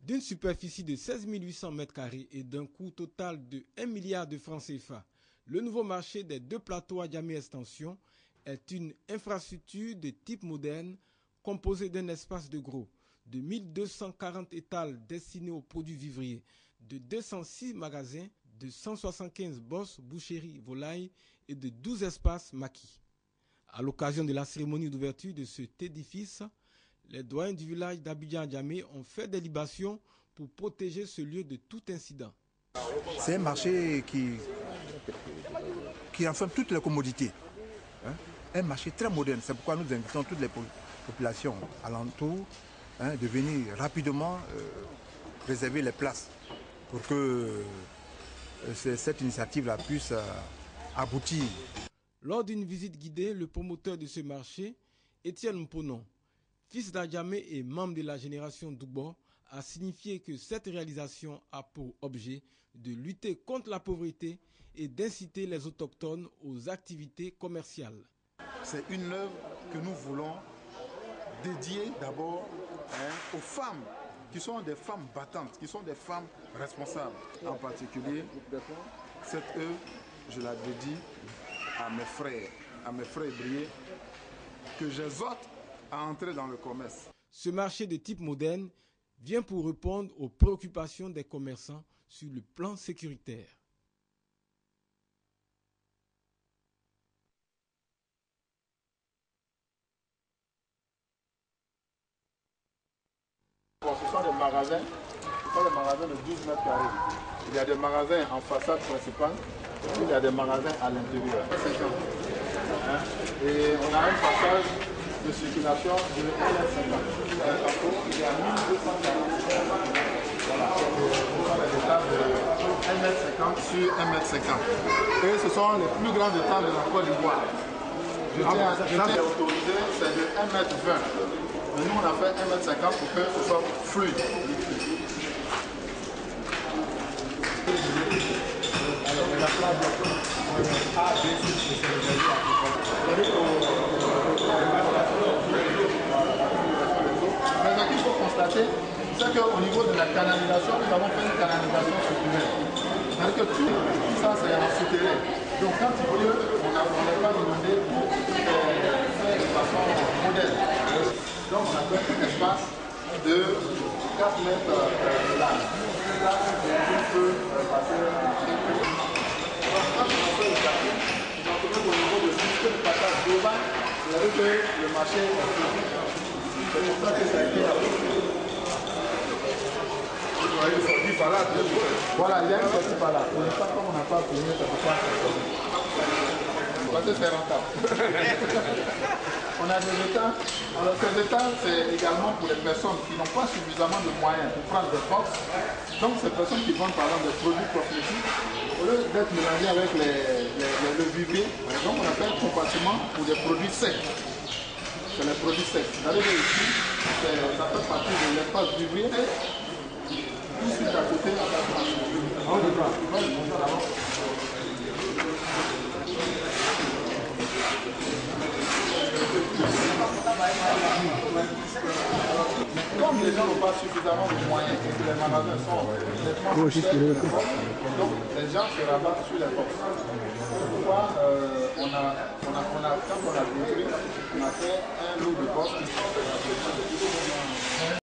D'une superficie de 16 800 m² et d'un coût total de 1 milliard de francs CFA, le nouveau marché des deux plateaux Adjamé Extension est une infrastructure de type moderne composée d'un espace de gros de 1240 étals destinés aux produits vivriers, de 206 magasins, de 175 bosses, boucheries, volailles et de 12 espaces maquis. À l'occasion de la cérémonie d'ouverture de cet édifice, les doyens du village d'Abidjan-Adjamé ont fait des libations pour protéger ce lieu de tout incident. C'est un marché qui enferme toutes les commodités. Un marché très moderne. C'est pourquoi nous invitons toutes les populations alentours de venir rapidement réserver les places pour que cette initiative-là puisse aboutir. Lors d'une visite guidée, le promoteur de ce marché, Étienne Mponon, fils d'Adjamé et membre de la génération Dougbo, a signifié que cette réalisation a pour objet de lutter contre la pauvreté et d'inciter les autochtones aux activités commerciales. C'est une œuvre que nous voulons dédier d'abord aux femmes qui sont des femmes battantes, qui sont des femmes responsables. En particulier, cette œuvre, je la dédie à mes frères brillés, que j'exhorte à entrer dans le commerce. Ce marché de type moderne vient pour répondre aux préoccupations des commerçants sur le plan sécuritaire. Bon, ce sont des magasins de 12 mètres carrés. Il y a des magasins en façade principale, et il y a des magasins à l'intérieur. Et on a un passage de circulation de 1,50 m. Il y a 1246. Voilà. Des tables de 1,50 m sur 1,50 m. Et ce sont les plus grandes tables de la Côte d'Ivoire. Je tiens autorisé, c'est de 1,20 m. Mais nous, on a fait 1,50 m pour que ce soit fluide. Alors, la plage A, B, C, c'est mais ce qu'il faut constater, c'est qu'au niveau de la canalisation, nous avons fait une canalisation structurelle. C'est-à-dire que tout ça, c'est en souterrain. Donc quand il pleut, on n'est pas demandé pour faire de façon moderne. Donc on a fait un espace de 4 mètres de large. Là, on peut passer. Donc quand on fait le quartier, on va trouver au niveau de l'unité de passage global, c'est-à-dire que le marché est fini. C'est pour ça que ça a été approuvé. Voilà, il y a une sortie par là. Pour l'instant, comme on n'a pas fini, ça ne peut pas fonctionner. Parce que c'est rentable. On a des états. Alors ces états, c'est également pour les personnes qui n'ont pas suffisamment de moyens pour prendre des box. Donc ces personnes qui vendent par exemple des produits cosmétiques, au lieu d'être mélangés avec le vivrier, par exemple, on a fait un compartiment pour des produits secs. C'est les produits secs. Vous allez voir ici, ça fait partie de l'espace vivrier. Tout de suite à côté, on va comme les gens n'ont pas suffisamment de moyens et que les magasins sont nettement chers, donc les gens se rabattent sur les box. C'est pourquoi quand on a détruit, on a fait un lot de box.